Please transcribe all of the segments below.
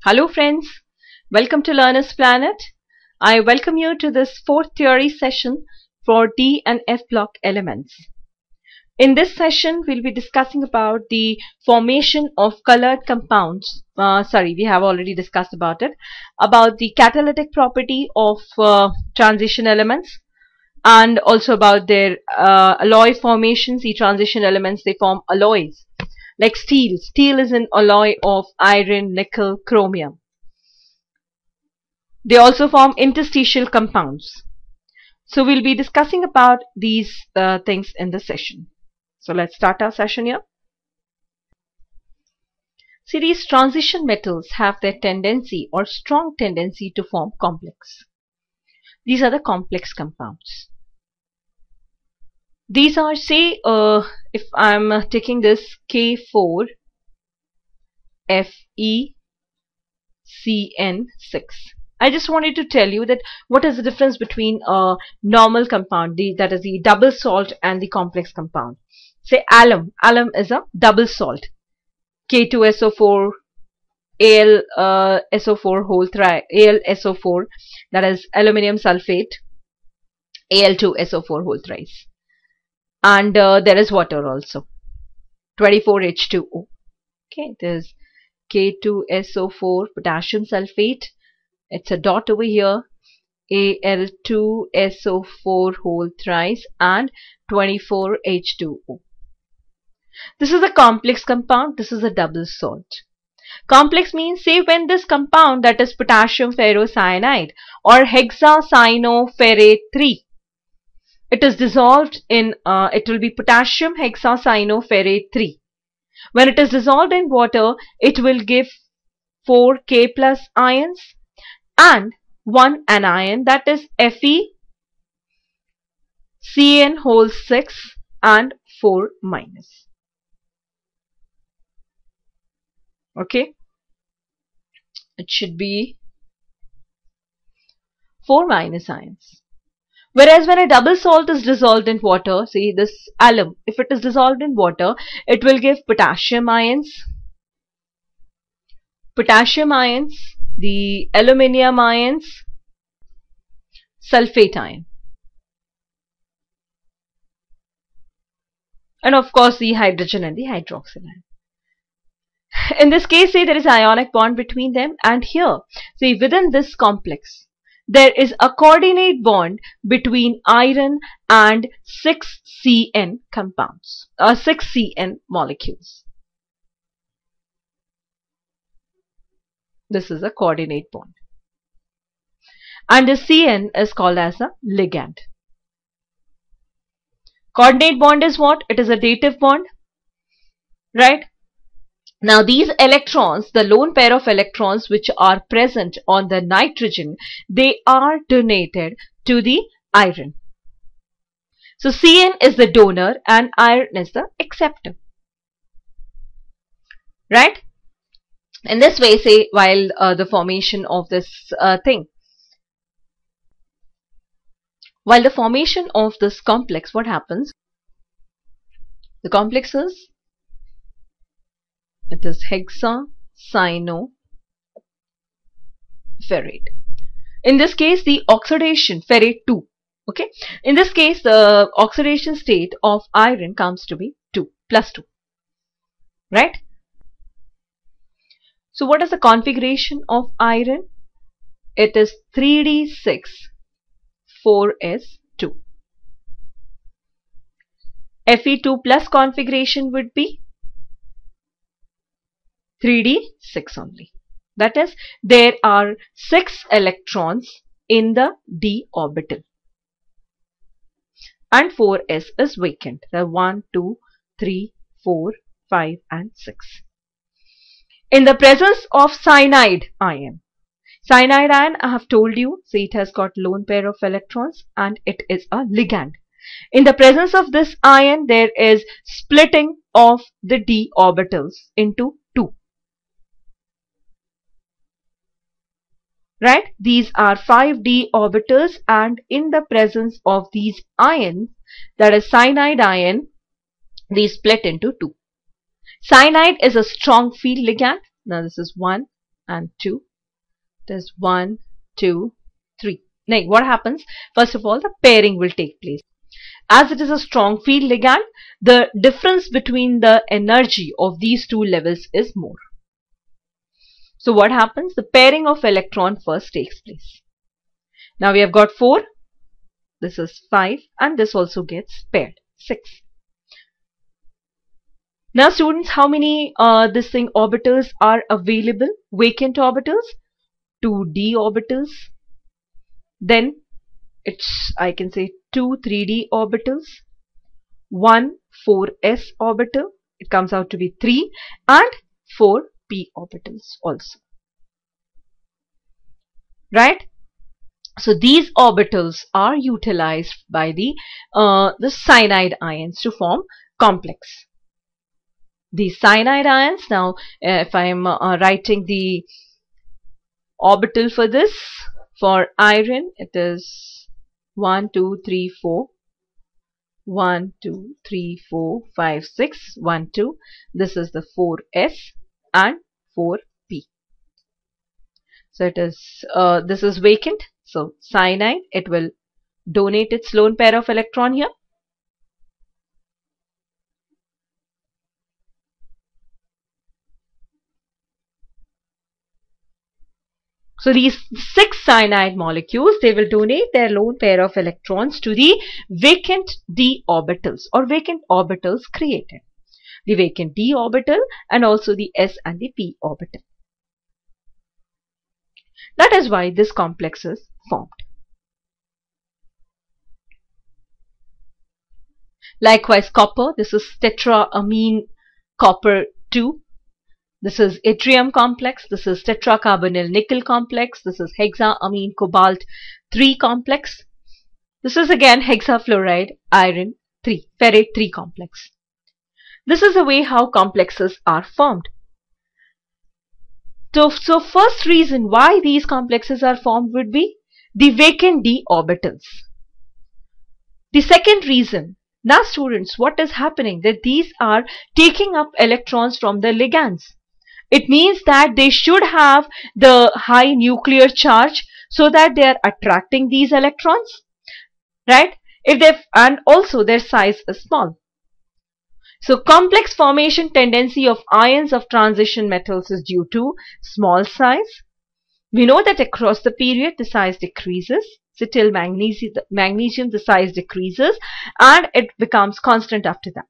Hello friends, welcome to Learner's Planet. I welcome you to this fourth theory session for D and F block elements. In this session, we'll be discussing about the formation of colored compounds. We have already discussed about it, about the catalytic property of transition elements, and also about their alloy formations. The transition elements, they form alloys. Like steel. Steel is an alloy of iron, nickel, chromium. They also form interstitial compounds. So we'll be discussing about these things in the session. So let's start our session here. See, these transition metals have their tendency or strong tendency to form complex. These are the complex compounds. These are, say, if I'm taking this K4 FeCN6. I just wanted to tell you that what is the difference between a normal compound, that is the double salt, and the complex compound. Say alum. Alum is a double salt. K2SO4 AlSO4 AlSO4, that is aluminium sulfate, Al2SO4 whole thrice. And there is water also, 24H2O. Okay, there's K2SO4 potassium sulfate. It's a dot over here, Al2SO4 whole thrice, and 24H2O. This is a complex compound. This is a double salt. Complex means, say, when this compound, that is potassium ferrocyanide or hexacyanoferrate 3, it is dissolved in, it will be potassium hexacyanoferrate 3. When it is dissolved in water, it will give 4 K plus ions and 1 anion, that is FeCN whole 6 and 4 minus. Okay, it should be 4 minus ions. Whereas when a double salt is dissolved in water, see this alum, if it is dissolved in water, it will give potassium ions, the aluminium ions, sulfate ion, and of course the hydrogen and the hydroxyl ion. In this case, say there is ionic bond between them, and here, see within this complex, there is a coordinate bond between iron and 6CN compounds, 6CN molecules. This is a coordinate bond. And the CN is called as a ligand. Coordinate bond is what? It is a dative bond, right? Now these electrons, the lone pair of electrons which are present on the nitrogen, they are donated to the iron. So Cn is the donor and iron is the acceptor. Right? In this way, say, while the formation of this while the formation of this complex, what happens? The complex is, it is hexacyanoferrate. In this case, the oxidation, ferrate 2. Okay. In this case, the oxidation state of iron comes to be 2, plus 2. Right? So what is the configuration of iron? It is 3d6 4s2. Fe2 plus configuration would be 3d6 only. That is, there are 6 electrons in the d orbital and 4s is vacant. The 1, 2, 3, 4, 5 and 6. In the presence of cyanide ion, I have told you, see, it has got lone pair of electrons and it is a ligand. In the presence of this ion, there is splitting of the d orbitals into 2. Right? These are 5d orbitals, and in the presence of these ions, that is cyanide ion, they split into 2. Cyanide is a strong field ligand. Now this is 1 and 2. There's 1, 2, 3. Now what happens? First of all, the pairing will take place. As it is a strong field ligand, the difference between the energy of these two levels is more. So what happens? The pairing of electron first takes place. Now we have got 4, this is 5, and this also gets paired, 6. Now students, how many orbitals are available? Vacant orbitals? 2 d orbitals. Then I can say 2 3d orbitals, 1 4s orbital, it comes out to be 3, and 4 p orbitals also. Right? So these orbitals are utilized by the cyanide ions to form complex. These cyanide ions, now if I am writing the orbital for this, for iron it is 1 2 3 4, 1 2 3 4 5 6, 1 2. This is the 4s and 4p. So it is this is vacant. So cyanide, it will donate its lone pair of electron here. So these 6 cyanide molecules, they will donate their lone pair of electrons to the vacant d orbitals or vacant orbitals created. The vacant d orbital and also the s and the p orbital. That is why this complex is formed. Likewise, copper, this is tetraamine copper 2. This is yttrium complex, this is tetracarbonyl nickel complex, this is hexaamine cobalt 3 complex. This is again hexafluoride iron 3, ferrate 3 complex. This is the way how complexes are formed. So first reason why these complexes are formed would be the vacant d orbitals. The second reason, now students, what is happening? That these are taking up electrons from the ligands. It means that they should have the high nuclear charge so that they are attracting these electrons, right? And also their size is small. So complex formation tendency of ions of transition metals is due to small size. We know that across the period the size decreases. So till magnesium the size decreases and it becomes constant after that.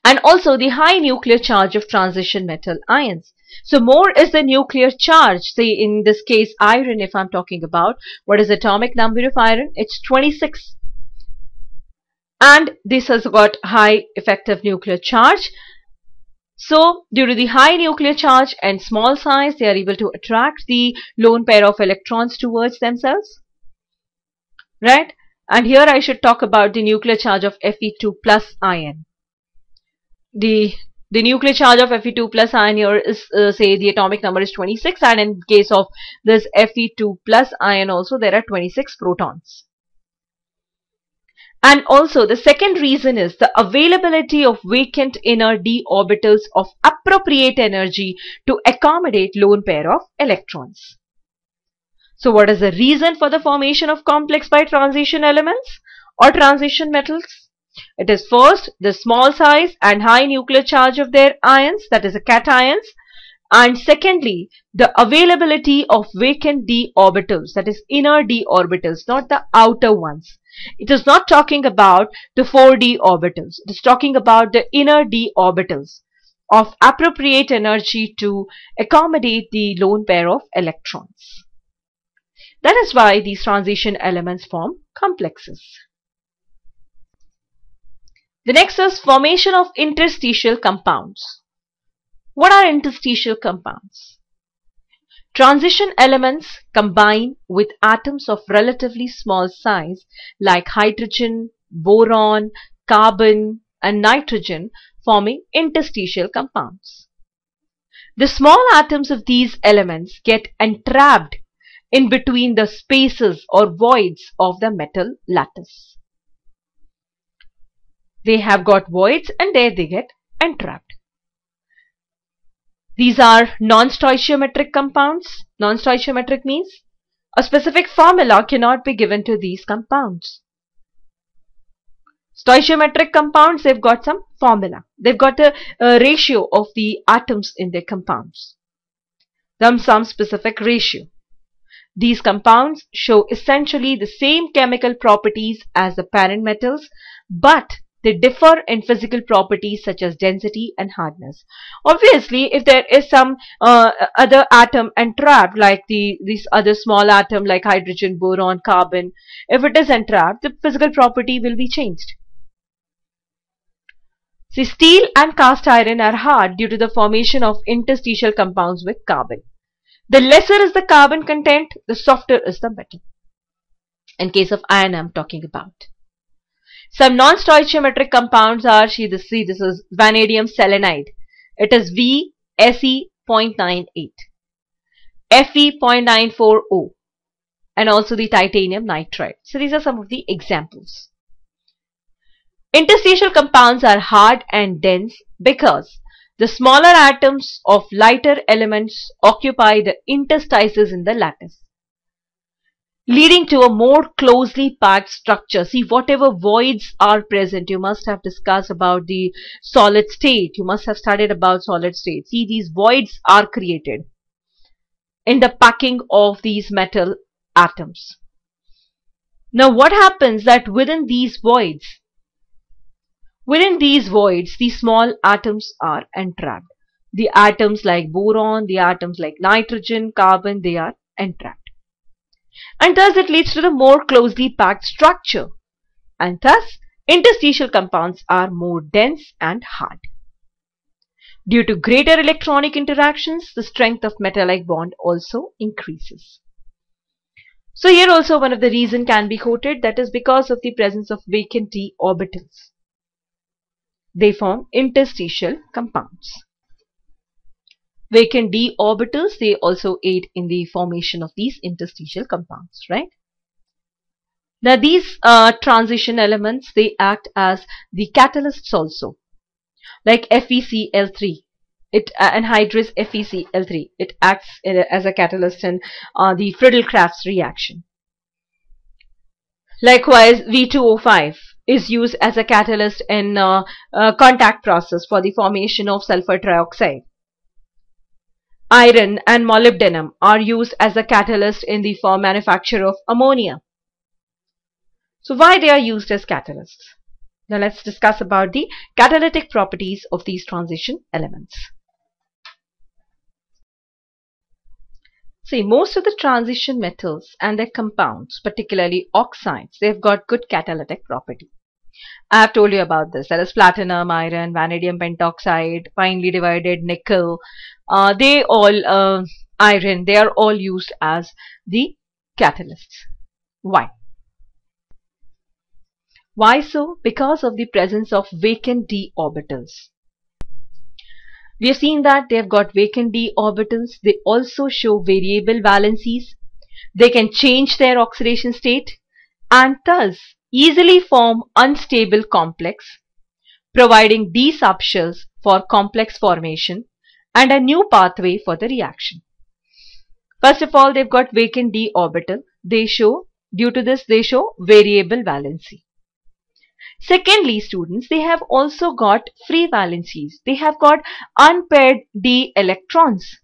And also the high nuclear charge of transition metal ions. So more is the nuclear charge. Say in this case iron, if I'm talking about, what is the atomic number of iron? It's 26. And this has got high effective nuclear charge. So due to the high nuclear charge and small size, they are able to attract the lone pair of electrons towards themselves. Right? And here I should talk about the nuclear charge of Fe2 plus ion. The nuclear charge of Fe2 plus ion here is say the atomic number is 26, and in case of this Fe2 plus ion also there are 26 protons. And also the second reason is the availability of vacant inner d orbitals of appropriate energy to accommodate lone pair of electrons. So what is the reason for the formation of complex by transition elements or transition metals? It is first the small size and high nuclear charge of their ions, that is the cations, and secondly the availability of vacant d orbitals, that is inner d orbitals, not the outer ones. It is not talking about the 4d orbitals, it is talking about the inner d orbitals of appropriate energy to accommodate the lone pair of electrons. That is why these transition elements form complexes. The next is formation of interstitial compounds. What are interstitial compounds? Transition elements combine with atoms of relatively small size like hydrogen, boron, carbon and nitrogen, forming interstitial compounds. The small atoms of these elements get entrapped in between the spaces or voids of the metal lattice. They have got voids and there they get entrapped. These are non-stoichiometric compounds. Non-stoichiometric means a specific formula cannot be given to these compounds. Stoichiometric compounds, they've got some formula. They've got a ratio of the atoms in their compounds. Some specific ratio. These compounds show essentially the same chemical properties as the parent metals, but they differ in physical properties such as density and hardness. Obviously, if there is some other atom entrapped, like these other small atom like hydrogen, boron, carbon, if it is entrapped, the physical property will be changed. See, steel and cast iron are hard due to the formation of interstitial compounds with carbon. The lesser is the carbon content, the softer is the metal. In case of iron, I'm talking about. Some non-stoichiometric compounds are, this is vanadium selenide. It is VSe.98, Fe.940, and also the titanium nitride. So these are some of the examples. Interstitial compounds are hard and dense because the smaller atoms of lighter elements occupy the interstices in the lattice, leading to a more closely packed structure. See, whatever voids are present, you must have discussed about the solid state. You must have studied about solid state. See, these voids are created in the packing of these metal atoms. Now, what happens that within these voids, these small atoms are entrapped. The atoms like boron, the atoms like nitrogen, carbon, they are entrapped. And thus it leads to the more closely packed structure. And thus interstitial compounds are more dense and hard. Due to greater electronic interactions, the strength of metallic bond also increases. So here also one of the reasons can be quoted, that is because of the presence of vacant d orbitals. They form interstitial compounds. Vacant d orbitals, they also aid in the formation of these interstitial compounds, right? Now these transition elements, they act as the catalysts also, like FeCl3. It anhydrous FeCl3. It acts as a catalyst in the Friedel-Crafts reaction. Likewise, V2O5 is used as a catalyst in contact process for the formation of sulfur trioxide. Iron and molybdenum are used as a catalyst in the manufacture of ammonia. So why they are used as catalysts? Now let's discuss about the catalytic properties of these transition elements. See, most of the transition metals and their compounds, particularly oxides, they've got good catalytic property. I have told you about this. That is platinum, iron, vanadium pentoxide, finely divided nickel. Iron, they are all used as the catalysts. Why? Why so? Because of the presence of vacant d orbitals. We have seen that they have got vacant d orbitals. They also show variable valencies. They can change their oxidation state and thus easily form unstable complex, providing d subshells for complex formation and a new pathway for the reaction. First of all, they've got vacant d orbital. Due to this, they show variable valency. Secondly, students, they have also got free valencies. They have got unpaired d electrons.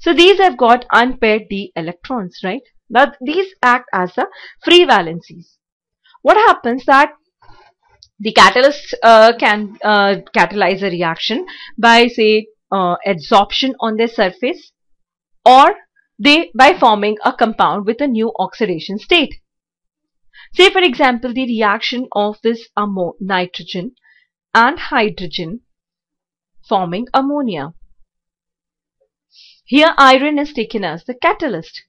So these have got unpaired d electrons, right? Now these act as the free valencies. What happens that the catalyst can catalyze a reaction by, say, adsorption on their surface, or by forming a compound with a new oxidation state. Say for example, the reaction of this nitrogen and hydrogen forming ammonia. Here iron is taken as the catalyst.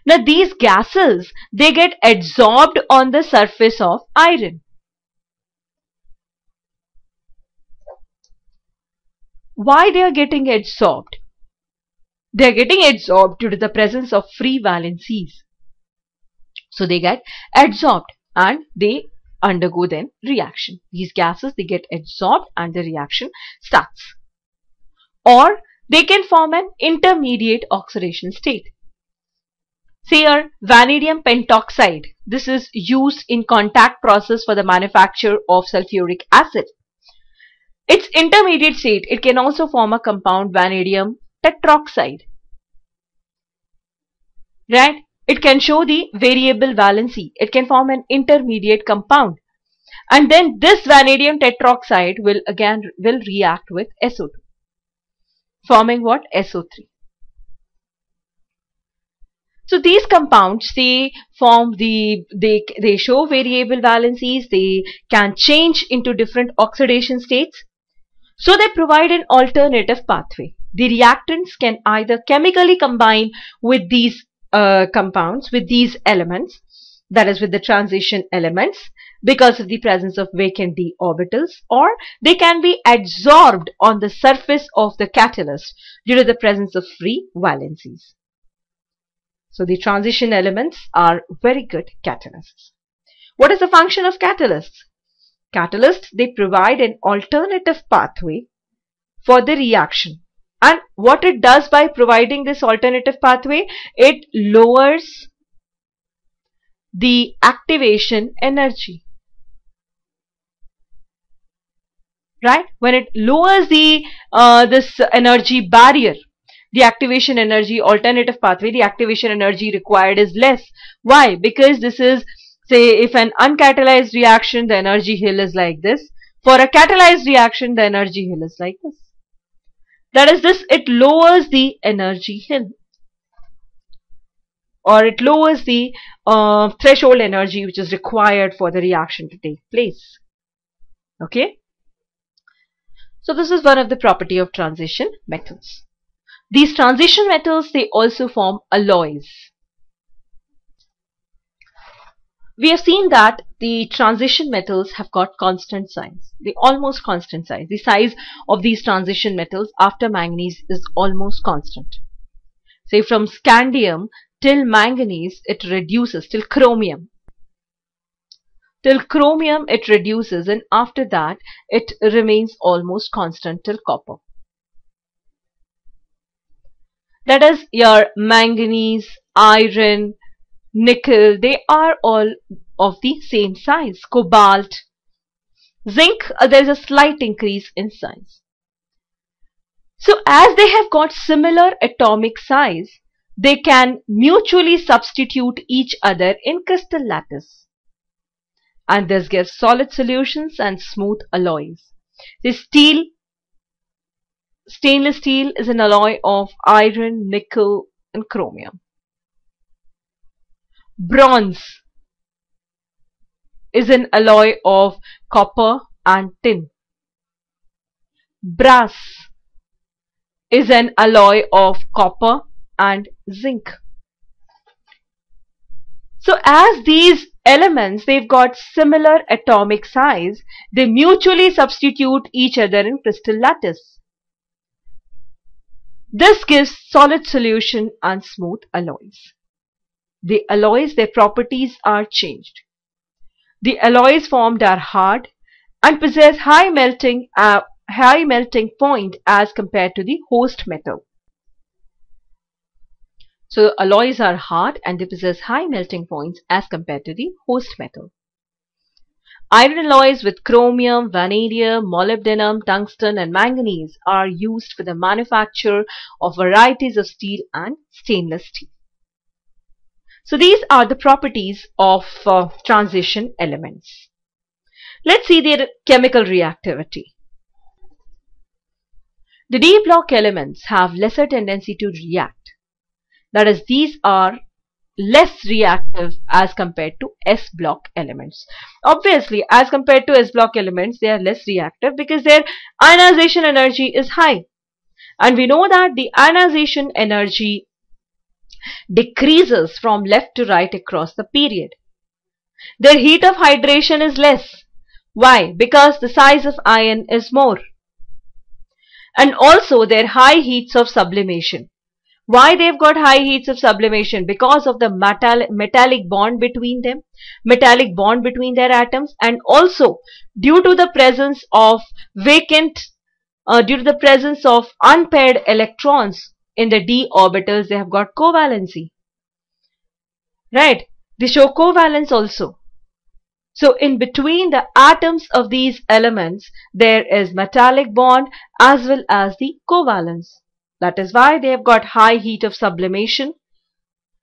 Now these gases, they get adsorbed on the surface of iron. Why they are getting adsorbed? They are getting adsorbed due to the presence of free valencies. So they get adsorbed and they undergo then reaction. These gases, they get absorbed and the reaction starts. Or they can form an intermediate oxidation state. Say here, vanadium pentoxide. This is used in contact process for the manufacture of sulfuric acid. Its intermediate state, it can also form a compound vanadium tetroxide. Right? It can show the variable valency. It can form an intermediate compound. And then this vanadium tetroxide will react with SO2, forming what? SO3. So these compounds, they form they show variable valencies. They can change into different oxidation states. So they provide an alternative pathway. The reactants can either chemically combine with these compounds, with these elements, that is with the transition elements, because of the presence of vacant d orbitals, or they can be adsorbed on the surface of the catalyst due to the presence of free valencies. So the transition elements are very good catalysts. What is the function of catalysts? Catalysts, they provide an alternative pathway for the reaction. And what it does by providing this alternative pathway, it lowers the activation energy. Right? When it lowers the this energy barrier, the activation energy, alternative pathway, the activation energy required is less. Why? Because this is, say, if an uncatalyzed reaction, the energy hill is like this. For a catalyzed reaction, the energy hill is like this. That is this, it lowers the energy hill, or it lowers the threshold energy which is required for the reaction to take place. Okay. So this is one of the property of transition metals. These transition metals, they also form alloys. We have seen that the transition metals have got constant size. They almost constant size. The size of these transition metals after manganese is almost constant. Say from scandium till manganese, it reduces till chromium. Till chromium it reduces, and after that it remains almost constant till copper. That is, your manganese, iron, nickel, they are all of the same size. Cobalt, zinc, there is a slight increase in size. So as they have got similar atomic size, they can mutually substitute each other in crystal lattice. And this gives solid solutions and smooth alloys. The stainless steel is an alloy of iron, nickel and chromium. Bronze is an alloy of copper and tin. Brass is an alloy of copper and zinc. So as these elements, they've got similar atomic size, they mutually substitute each other in crystal lattice. This gives solid solution and smooth alloys. The alloys, their properties are changed. The alloys formed are hard and possess high melting point as compared to the host metal. So alloys are hard and they possess high melting points as compared to the host metal. Iron alloys with chromium, vanadium, molybdenum, tungsten and manganese are used for the manufacture of varieties of steel and stainless steel. So these are the properties of transition elements. Let's see their chemical reactivity. The D block elements have lesser tendency to react. That is, these are less reactive as compared to S block elements. Obviously, as compared to S block elements, they are less reactive because their ionization energy is high. And we know that the ionization energy decreases from left to right across the period. Their heat of hydration is less. Why? Because the size of ion is more. And also their high heats of sublimation. Why they've got high heats of sublimation? Because of the metallic bond between them, metallic bond between their atoms, and also due to the presence of due to the presence of unpaired electrons in the d orbitals, they have got covalency. Right? They show covalence also. So in between the atoms of these elements, there is metallic bond as well as the covalence. That is why they have got high heat of sublimation.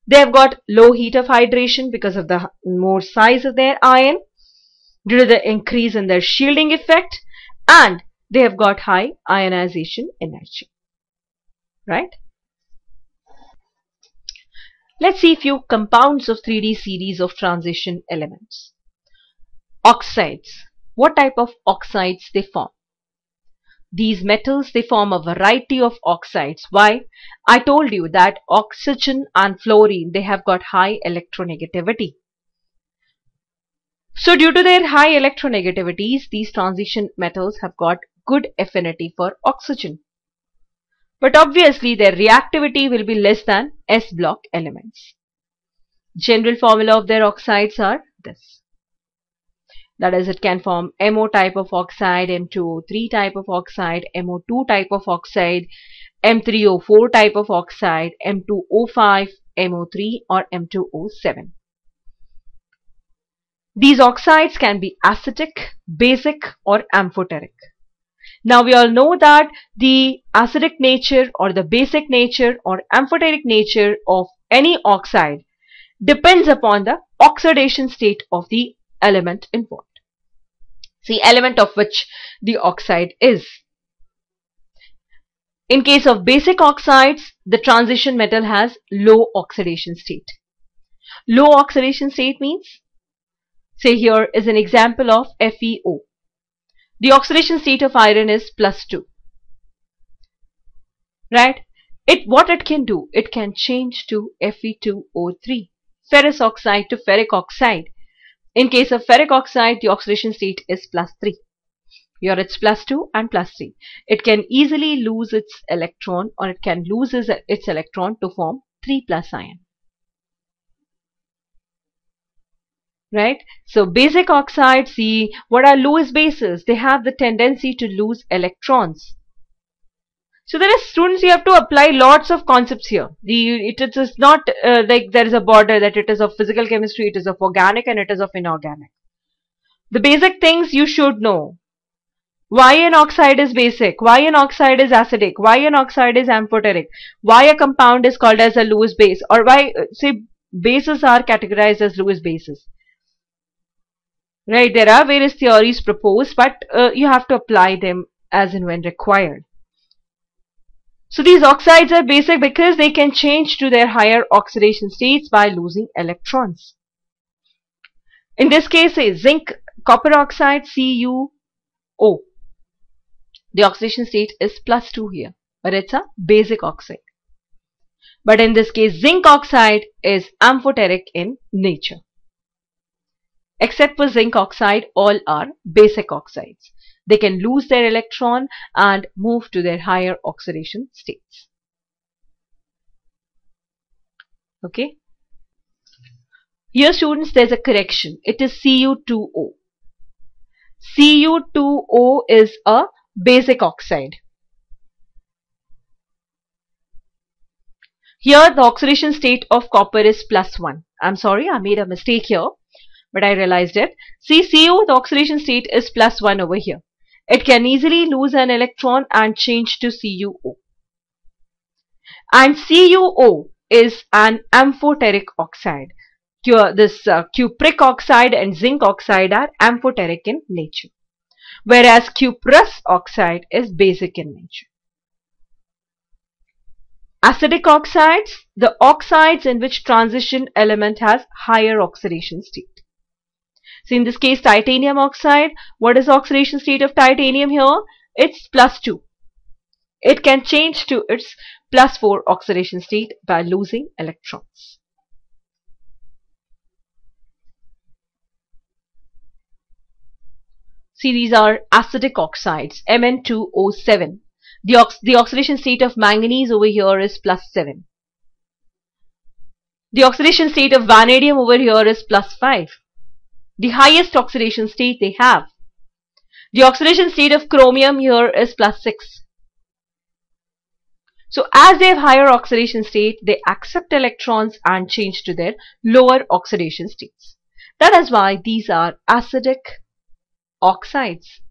They have got low heat of hydration because of the more size of their ion, due to the increase in their shielding effect, and they have got high ionization energy. Right? Let's see a few compounds of 3D series of transition elements. Oxides. What type of oxides they form? These metals, they form a variety of oxides. Why? I told you that oxygen and fluorine, they have got high electronegativity. So due to their high electronegativities, these transition metals have got good affinity for oxygen. But obviously their reactivity will be less than S block elements. General formula of their oxides are this. That is, it can form MO type of oxide, M2O3 type of oxide, MO2 type of oxide, M3O4 type of oxide, M2O5, MO3 or M2O7. These oxides can be acidic, basic or amphoteric. Now we all know that the acidic nature or the basic nature or amphoteric nature of any oxide depends upon the oxidation state of the element involved. The element of which the oxide is. In case of basic oxides, the transition metal has low oxidation state. Low oxidation state means, say here is an example of FeO. The oxidation state of iron is +2. Right? What it can do? It can change to Fe2O3. Ferrous oxide to ferric oxide. In case of ferric oxide, the oxidation state is +3. Here it's +2 and +3. It can easily lose its electron, or it can lose its electron to form 3+ ion. Right? So basic oxides, see, what are Lewis bases? They have the tendency to lose electrons. So there are students, you have to apply lots of concepts here. It is not like there is a border that it is of physical chemistry, it is of organic and it is of inorganic. The basic things you should know. Why an oxide is basic? Why an oxide is acidic? Why an oxide is amphoteric? Why a compound is called as a Lewis base? Or why, say, bases are categorized as Lewis bases. Right, there are various theories proposed, but you have to apply them as and when required. So these oxides are basic because they can change to their higher oxidation states by losing electrons. In this case, say zinc copper oxide CuO. The oxidation state is +2 here, but it's a basic oxide. But in this case, zinc oxide is amphoteric in nature. Except for zinc oxide, all are basic oxides. They can lose their electron and move to their higher oxidation states. Okay. Here students, there's a correction. It is Cu2O. Cu2O is a basic oxide. Here the oxidation state of copper is +1. I'm sorry, I made a mistake here, but I realized it. See, Cu, the oxidation state is +1 over here. It can easily lose an electron and change to CuO. And CuO is an amphoteric oxide. This cupric oxide and zinc oxide are amphoteric in nature, whereas cuprous oxide is basic in nature. Acidic oxides, the oxides in which transition element has higher oxidation state. So in this case, titanium oxide, what is the oxidation state of titanium here? It's +2. It can change to its +4 oxidation state by losing electrons. See, these are acidic oxides, Mn2O7. The oxidation state of manganese over here is +7. The oxidation state of vanadium over here is +5. The highest oxidation state they have. The oxidation state of chromium here is +6. So as they have higher oxidation state, they accept electrons and change to their lower oxidation states. That is why these are acidic oxides.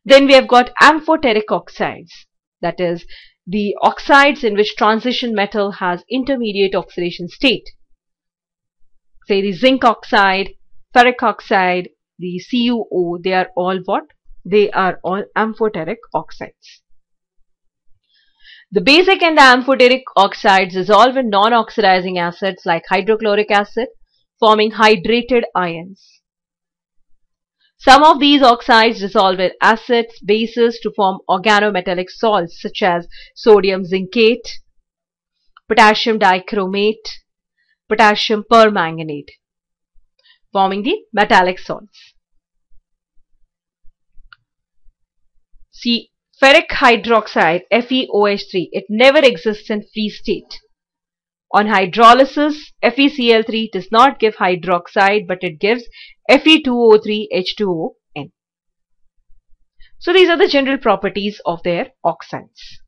Then we have got amphoteric oxides. That is the oxides in which transition metal has intermediate oxidation state. Say the zinc oxide, ferric oxide, the CuO, they are all what? They are all amphoteric oxides. The basic and the amphoteric oxides dissolve in non-oxidizing acids like hydrochloric acid, forming hydrated ions. Some of these oxides dissolve in acids, bases to form organometallic salts such as sodium zincate, potassium dichromate, potassium permanganate, forming the metallic salts. See, ferric hydroxide, FeOH3, it never exists in free state. On hydrolysis, FeCl3 does not give hydroxide, but it gives Fe2O3H2ON. So these are the general properties of their oxides.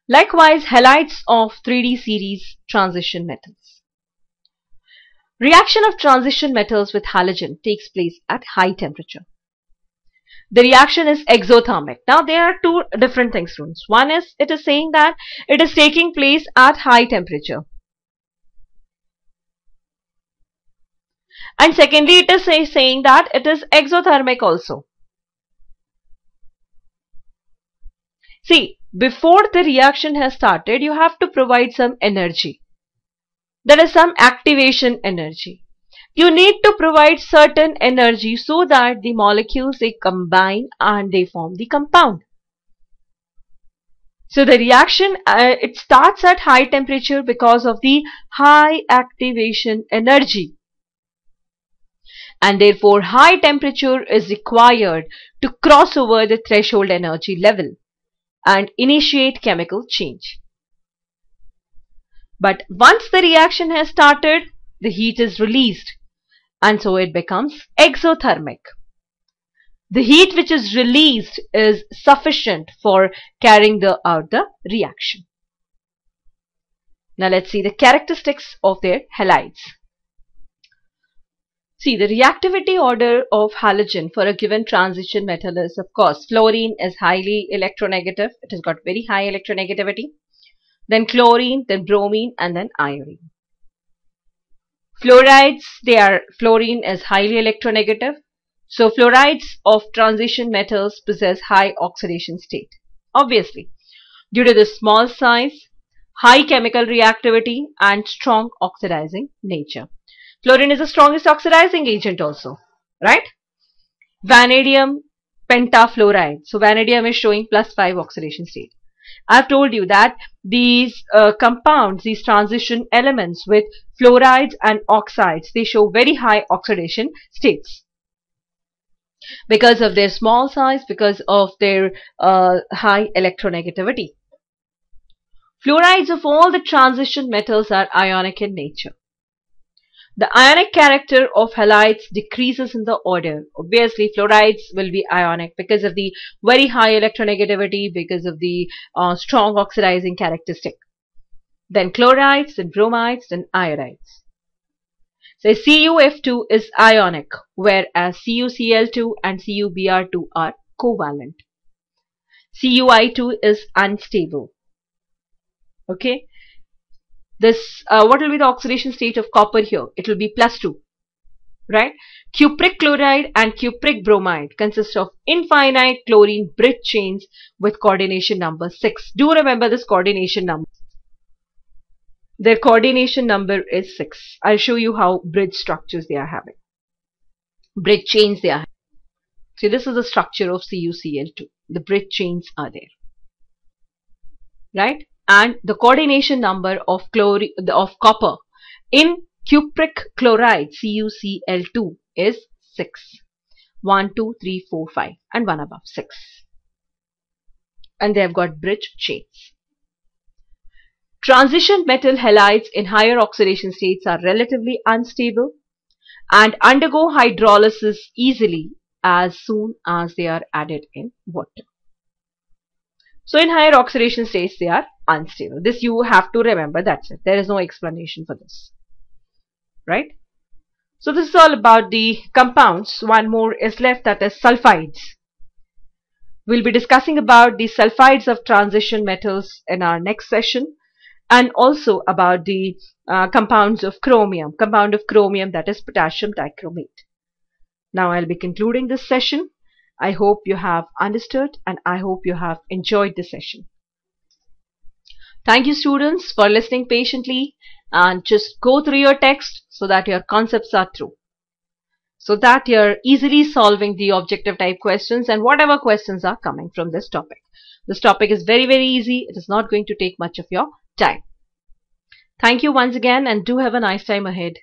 Likewise, halides of 3D series transition metals. Reaction of transition metals with halogen takes place at high temperature. The reaction is exothermic. Now there are two different things, students. One is, it is saying that it is taking place at high temperature. And secondly, it is saying that it is exothermic also. See, before the reaction has started, you have to provide some energy. There is some activation energy. You need to provide certain energy so that the molecules, they combine and they form the compound. So the reaction, it starts at high temperature because of the high activation energy. And therefore high temperature is required to cross over the threshold energy level and initiate chemical change. But once the reaction has started, the heat is released, and so it becomes exothermic. The heat which is released is sufficient for carrying out the reaction. Now let's see the characteristics of their halides. See, the reactivity order of halogen for a given transition metal is, of course, fluorine is highly electronegative. It has got very high electronegativity. Then chlorine, then bromine, and then iodine. Fluorides, fluorine is highly electronegative. So fluorides of transition metals possess high oxidation state. Obviously, due to the small size, high chemical reactivity, and strong oxidizing nature. Fluorine is the strongest oxidizing agent also, right? Vanadium pentafluoride. So vanadium is showing +5 oxidation state. I've told you that these compounds, these transition elements with fluorides and oxides, they show very high oxidation states. Because of their small size, because of their high electronegativity. Fluorides of all the transition metals are ionic in nature. The ionic character of halides decreases in the order. Obviously, fluorides will be ionic because of the very high electronegativity, because of the strong oxidizing characteristic. Then chlorides, then bromides, then iodides. So CuF2 is ionic, whereas CuCl2 and CuBr2 are covalent. CuI2 is unstable. Okay. This, what will be the oxidation state of copper here? It will be +2, right? Cupric chloride and cupric bromide consist of infinite chlorine bridge chains with coordination number 6. Do remember this coordination number. Their coordination number is 6. I'll show you how bridge structures they are having. Bridge chains they are having. See, this is the structure of CuCl2. The bridge chains are there, right? And the coordination number of copper in cupric chloride CuCl2 is 6. 1, 2, 3, 4, 5 and 1 above 6. And they have got bridge chains. Transition metal halides in higher oxidation states are relatively unstable and undergo hydrolysis easily as soon as they are added in water. So in higher oxidation states, they are unstable. This you have to remember, that's it. There is no explanation for this, right? So this is all about the compounds. One more is left, that is sulfides. We'll be discussing about the sulfides of transition metals in our next session, and also about the compounds of chromium, that is potassium dichromate. Now I'll be concluding this session. I hope you have understood and I hope you have enjoyed the session. Thank you students for listening patiently, and just go through your text so that your concepts are through, so that you're easily solving the objective type questions and whatever questions are coming from this topic. This topic is very, very easy. It is not going to take much of your time. Thank you once again and do have a nice time ahead.